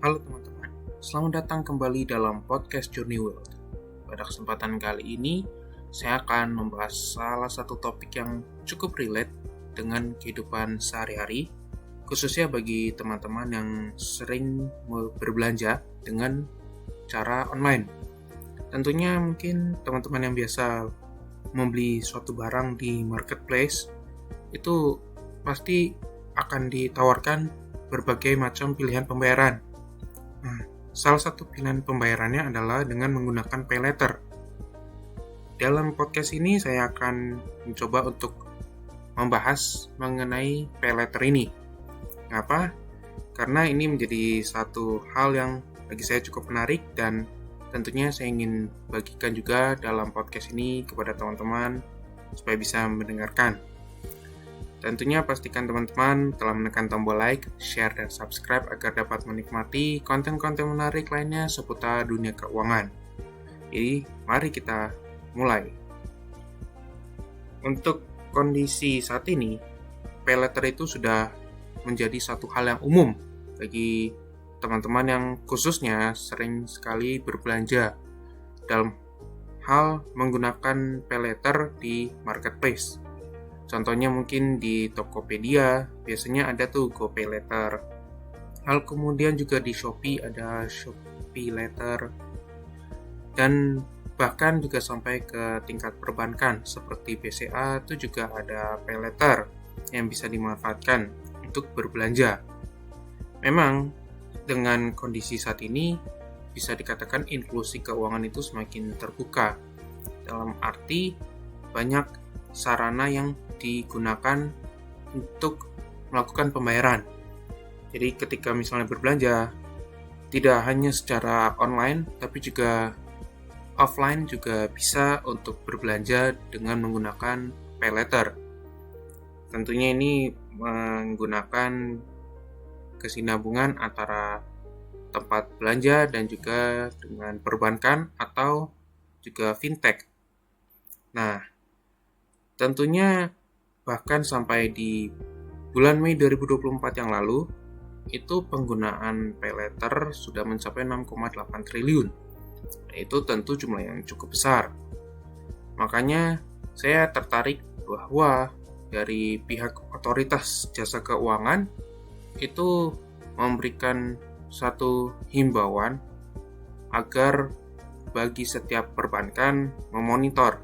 Halo teman-teman, selamat datang kembali dalam podcast Journey World. Pada kesempatan kali ini, saya akan membahas salah satu topik yang cukup relate dengan kehidupan sehari-hari, khususnya bagi teman-teman yang sering berbelanja dengan cara online. Tentunya mungkin teman-teman yang biasa membeli suatu barang di marketplace, itu pasti akan ditawarkan berbagai macam pilihan pembayaran. Nah, salah satu pilihan pembayarannya adalah dengan menggunakan paylater. Dalam podcast ini saya akan mencoba untuk membahas mengenai paylater ini. Kenapa? Karena ini menjadi satu hal yang bagi saya cukup menarik dan tentunya saya ingin bagikan juga dalam podcast ini kepada teman-teman supaya bisa mendengarkan. Tentunya pastikan teman-teman telah menekan tombol like, share, dan subscribe agar dapat menikmati konten-konten menarik lainnya seputar dunia keuangan. Jadi, mari kita mulai. Untuk kondisi saat ini, paylater itu sudah menjadi satu hal yang umum bagi teman-teman yang khususnya sering sekali berbelanja dalam hal menggunakan paylater di marketplace. Contohnya mungkin di Tokopedia, biasanya ada tuh GoPayLater. Hal kemudian juga di Shopee ada ShopeeLater. Dan bahkan juga sampai ke tingkat perbankan seperti BCA itu juga ada paylater yang bisa dimanfaatkan untuk berbelanja. Memang dengan kondisi saat ini bisa dikatakan inklusi keuangan itu semakin terbuka. Dalam arti banyak sarana yang digunakan untuk melakukan pembayaran. Jadi ketika misalnya berbelanja, tidak hanya secara online, tapi juga offline juga bisa untuk berbelanja dengan menggunakan paylater. Tentunya ini menggunakan kesinambungan antara tempat belanja dan juga dengan perbankan atau juga fintech. Nah, tentunya bahkan sampai di bulan Mei 2024 yang lalu, itu penggunaan paylater sudah mencapai 6,8 triliun. Itu tentu jumlah yang cukup besar. Makanya saya tertarik bahwa dari pihak otoritas jasa keuangan itu memberikan satu himbauan agar bagi setiap perbankan memonitor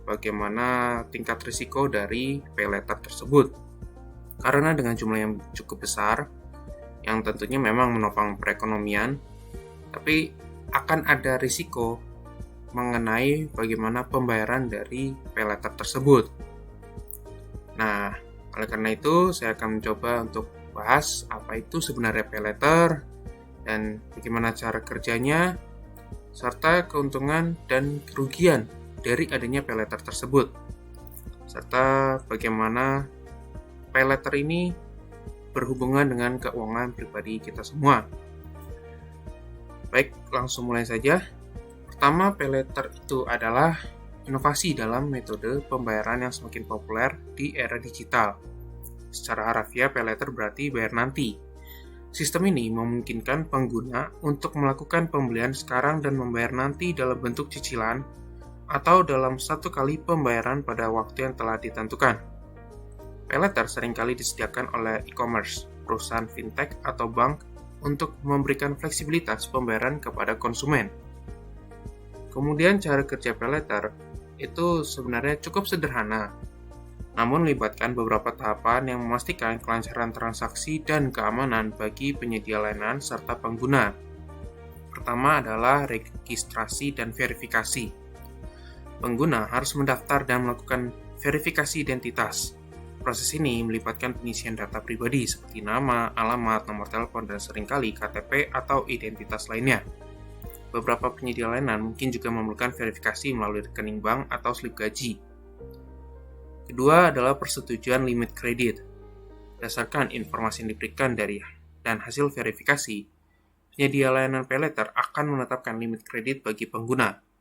bagaimana tingkat risiko dari paylater tersebut. Karena dengan jumlah yang cukup besar, yang tentunya memang menopang perekonomian, tapi akan ada risiko mengenai bagaimana pembayaran dari paylater tersebut. Nah, oleh karena itu saya akan mencoba untuk bahas apa itu sebenarnya paylater dan bagaimana cara kerjanya, serta keuntungan dan kerugian dari adanya paylater tersebut, serta bagaimana paylater ini berhubungan dengan keuangan pribadi kita semua. Baik, langsung mulai saja. Pertama, paylater itu adalah inovasi dalam metode pembayaran yang semakin populer di era digital. Secara harafiah, paylater berarti bayar nanti. Sistem ini memungkinkan pengguna untuk melakukan pembelian sekarang dan membayar nanti dalam bentuk cicilan atau dalam satu kali pembayaran pada waktu yang telah ditentukan. Paylater seringkali disediakan oleh e-commerce, perusahaan fintech atau bank untuk memberikan fleksibilitas pembayaran kepada konsumen. Kemudian cara kerja paylater itu sebenarnya cukup sederhana, namun melibatkan beberapa tahapan yang memastikan kelancaran transaksi dan keamanan bagi penyedia layanan serta pengguna. Pertama adalah registrasi dan verifikasi. Pengguna harus mendaftar dan melakukan verifikasi identitas. Proses ini melibatkan pengisian data pribadi seperti nama, alamat, nomor telepon, dan seringkali KTP atau identitas lainnya. Beberapa penyedia layanan mungkin juga memerlukan verifikasi melalui rekening bank atau slip gaji. Kedua adalah persetujuan limit kredit. Berdasarkan informasi yang diberikan dari dan hasil verifikasi, penyedia layanan paylater akan menetapkan limit kredit bagi pengguna.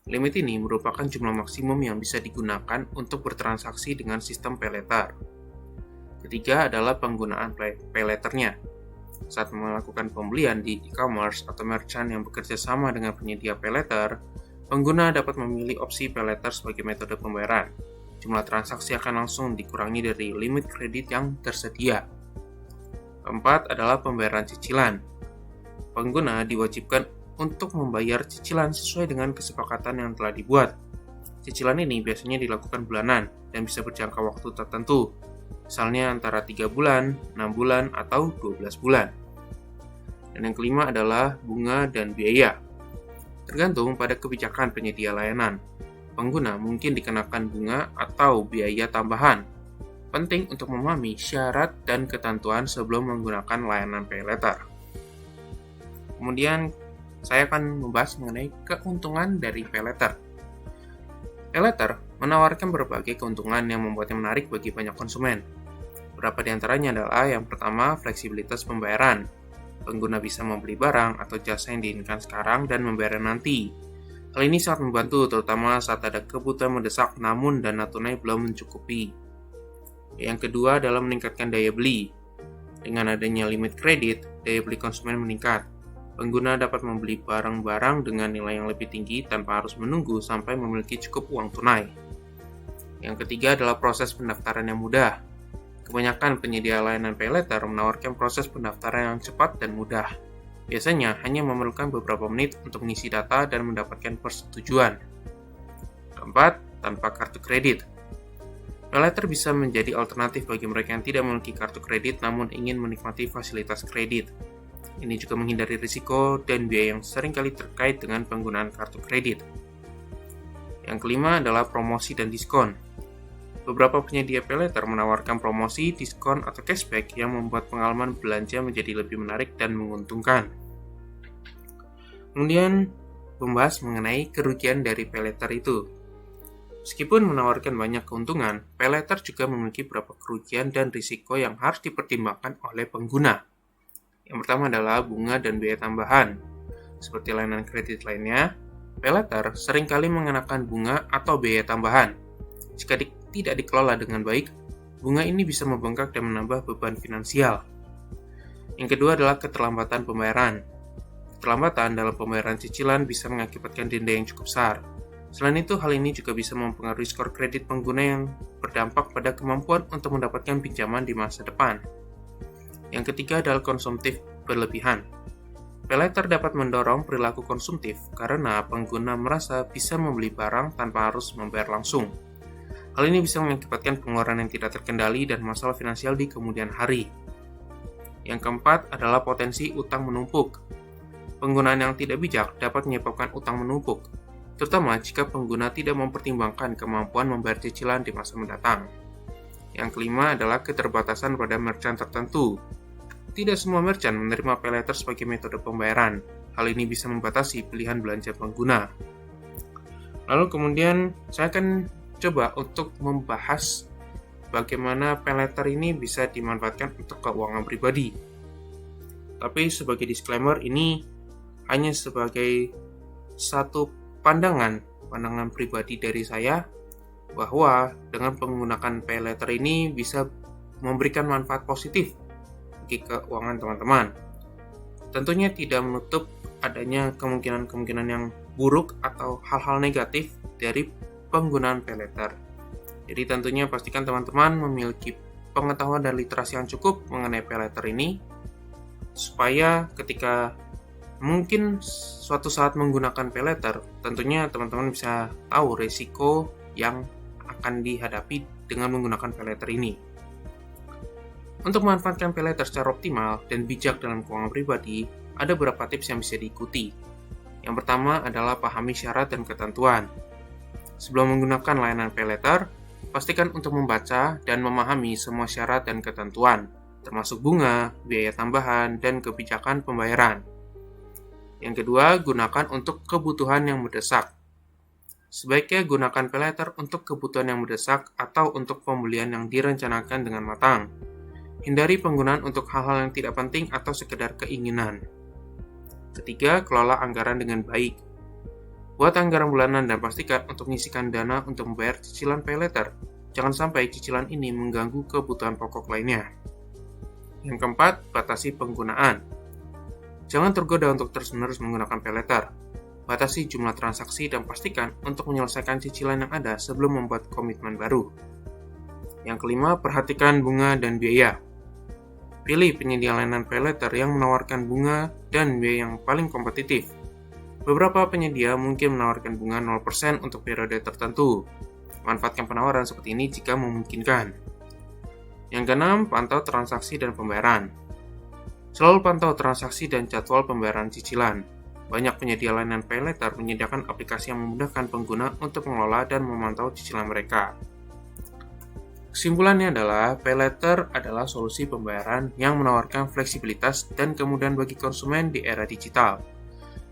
Limit ini merupakan jumlah maksimum yang bisa digunakan untuk bertransaksi dengan sistem paylater. Ketiga adalah penggunaan paylaternya. Saat melakukan pembelian di e-commerce atau merchant yang bekerja sama dengan penyedia paylater, pengguna dapat memilih opsi paylater sebagai metode pembayaran. Jumlah transaksi akan langsung dikurangi dari limit kredit yang tersedia. Keempat adalah pembayaran cicilan. Pengguna diwajibkan untuk membayar cicilan sesuai dengan kesepakatan yang telah dibuat. Cicilan ini biasanya dilakukan bulanan dan bisa berjangka waktu tertentu, misalnya antara 3 bulan, 6 bulan, atau 12 bulan. Dan yang kelima adalah bunga dan biaya. Tergantung pada kebijakan penyedia layanan, pengguna mungkin dikenakan bunga atau biaya tambahan. Penting untuk memahami syarat dan ketentuan sebelum menggunakan layanan paylater. Kemudian, saya akan membahas mengenai keuntungan dari paylater. Paylater menawarkan berbagai keuntungan yang membuatnya menarik bagi banyak konsumen. Beberapa di antaranya adalah yang pertama, fleksibilitas pembayaran. Pengguna bisa membeli barang atau jasa yang diinginkan sekarang dan membayarnya nanti. Hal ini sangat membantu, terutama saat ada kebutuhan mendesak namun dana tunai belum mencukupi. Yang kedua adalah meningkatkan daya beli. Dengan adanya limit kredit, daya beli konsumen meningkat. Pengguna dapat membeli barang-barang dengan nilai yang lebih tinggi tanpa harus menunggu sampai memiliki cukup uang tunai. Yang ketiga adalah proses pendaftaran yang mudah. Kebanyakan penyedia layanan paylater menawarkan proses pendaftaran yang cepat dan mudah. Biasanya hanya memerlukan beberapa menit untuk mengisi data dan mendapatkan persetujuan. Keempat, tanpa kartu kredit. Paylater bisa menjadi alternatif bagi mereka yang tidak memiliki kartu kredit namun ingin menikmati fasilitas kredit. Ini juga menghindari risiko dan biaya yang seringkali terkait dengan penggunaan kartu kredit. Yang kelima adalah promosi dan diskon. Beberapa penyedia paylater menawarkan promosi, diskon, atau cashback yang membuat pengalaman belanja menjadi lebih menarik dan menguntungkan. Kemudian, membahas mengenai kerugian dari paylater itu. Meskipun menawarkan banyak keuntungan, paylater juga memiliki beberapa kerugian dan risiko yang harus dipertimbangkan oleh pengguna. Yang pertama adalah bunga dan biaya tambahan. Seperti layanan kredit lainnya, paylater seringkali mengenakan bunga atau biaya tambahan. Jika tidak dikelola dengan baik, bunga ini bisa membengkak dan menambah beban finansial. Yang kedua adalah keterlambatan pembayaran. Keterlambatan dalam pembayaran cicilan bisa mengakibatkan denda yang cukup besar. Selain itu, hal ini juga bisa mempengaruhi skor kredit pengguna yang berdampak pada kemampuan untuk mendapatkan pinjaman di masa depan. Yang ketiga adalah konsumtif berlebihan. Paylater dapat mendorong perilaku konsumtif karena pengguna merasa bisa membeli barang tanpa harus membayar langsung. Hal ini bisa mengakibatkan pengeluaran yang tidak terkendali dan masalah finansial di kemudian hari. Yang keempat adalah potensi utang menumpuk. Penggunaan yang tidak bijak dapat menyebabkan utang menumpuk, terutama jika pengguna tidak mempertimbangkan kemampuan membayar cicilan di masa mendatang. Yang kelima adalah keterbatasan pada merchant tertentu. Tidak semua merchant menerima paylater sebagai metode pembayaran. Hal ini bisa membatasi pilihan belanja pengguna. Lalu kemudian saya akan coba untuk membahas bagaimana paylater ini bisa dimanfaatkan untuk keuangan pribadi. Tapi sebagai disclaimer, ini hanya sebagai satu pandangan pribadi dari saya bahwa dengan menggunakan paylater ini bisa memberikan manfaat positif bagi keuangan teman-teman. Tentunya tidak menutup adanya kemungkinan-kemungkinan yang buruk atau hal-hal negatif dari penggunaan paylater. Jadi tentunya pastikan teman-teman memiliki pengetahuan dan literasi yang cukup mengenai paylater ini, supaya ketika mungkin suatu saat menggunakan paylater, tentunya teman-teman bisa tahu risiko yang akan dihadapi dengan menggunakan paylater ini. Untuk memanfaatkan paylater secara optimal dan bijak dalam keuangan pribadi, ada beberapa tips yang bisa diikuti. Yang pertama adalah pahami syarat dan ketentuan. Sebelum menggunakan layanan paylater, pastikan untuk membaca dan memahami semua syarat dan ketentuan, termasuk bunga, biaya tambahan, dan kebijakan pembayaran. Yang kedua, gunakan untuk kebutuhan yang mendesak. Sebaiknya gunakan paylater untuk kebutuhan yang mendesak atau untuk pembelian yang direncanakan dengan matang. Hindari penggunaan untuk hal-hal yang tidak penting atau sekedar keinginan. Ketiga, kelola anggaran dengan baik. Buat anggaran bulanan dan pastikan untuk menyisihkan dana untuk membayar cicilan paylater. Jangan sampai cicilan ini mengganggu kebutuhan pokok lainnya. Yang keempat, batasi penggunaan. Jangan tergoda untuk terus-menerus menggunakan paylater. Batasi jumlah transaksi dan pastikan untuk menyelesaikan cicilan yang ada sebelum membuat komitmen baru. Yang kelima, perhatikan bunga dan biaya. Pilih penyedia layanan paylater yang menawarkan bunga dan biaya yang paling kompetitif. Beberapa penyedia mungkin menawarkan bunga 0% untuk periode tertentu. Manfaatkan penawaran seperti ini jika memungkinkan. Yang keenam, pantau transaksi dan pembayaran. Selalu pantau transaksi dan jadwal pembayaran cicilan. Banyak penyedia layanan paylater menyediakan aplikasi yang memudahkan pengguna untuk mengelola dan memantau cicilan mereka. Kesimpulannya adalah, paylater adalah solusi pembayaran yang menawarkan fleksibilitas dan kemudahan bagi konsumen di era digital.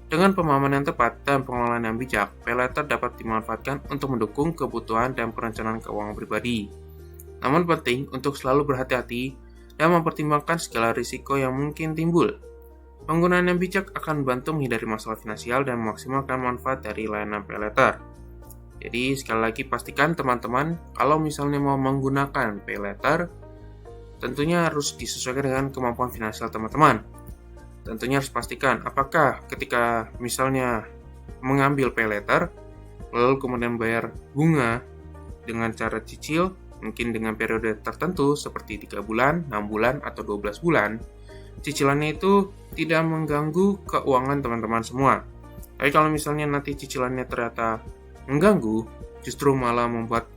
Dengan pemahaman yang tepat dan pengelolaan yang bijak, paylater dapat dimanfaatkan untuk mendukung kebutuhan dan perencanaan keuangan pribadi. Namun penting untuk selalu berhati-hati dan mempertimbangkan segala risiko yang mungkin timbul. Penggunaan yang bijak akan membantu menghindari masalah finansial dan memaksimalkan manfaat dari layanan paylater. Jadi sekali lagi pastikan teman-teman, kalau misalnya mau menggunakan paylater, tentunya harus disesuaikan dengan kemampuan finansial teman-teman. Tentunya harus pastikan apakah ketika misalnya mengambil paylater, lalu kemudian bayar bunga dengan cara cicil, mungkin dengan periode tertentu seperti 3 bulan, 6 bulan, atau 12 bulan, cicilannya itu tidak mengganggu keuangan teman-teman semua. Tapi kalau misalnya nanti cicilannya ternyata mengganggu, justru malah membuat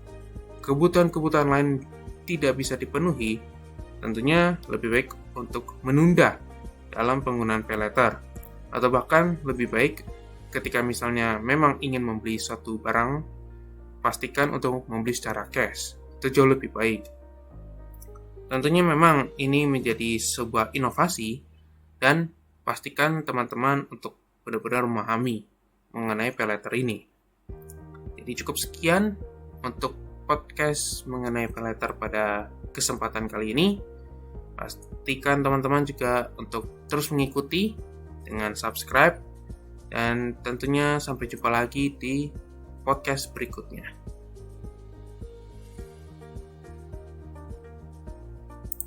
kebutuhan-kebutuhan lain tidak bisa dipenuhi, tentunya lebih baik untuk menunda dalam penggunaan paylater. Atau bahkan lebih baik ketika misalnya memang ingin membeli suatu barang, pastikan untuk membeli secara cash. Itu jauh lebih baik. Tentunya memang ini menjadi sebuah inovasi dan pastikan teman-teman untuk benar-benar memahami mengenai paylater ini. Jadi cukup sekian untuk podcast mengenai paylater pada kesempatan kali ini. Pastikan teman-teman juga untuk terus mengikuti dengan subscribe dan tentunya sampai jumpa lagi di podcast berikutnya.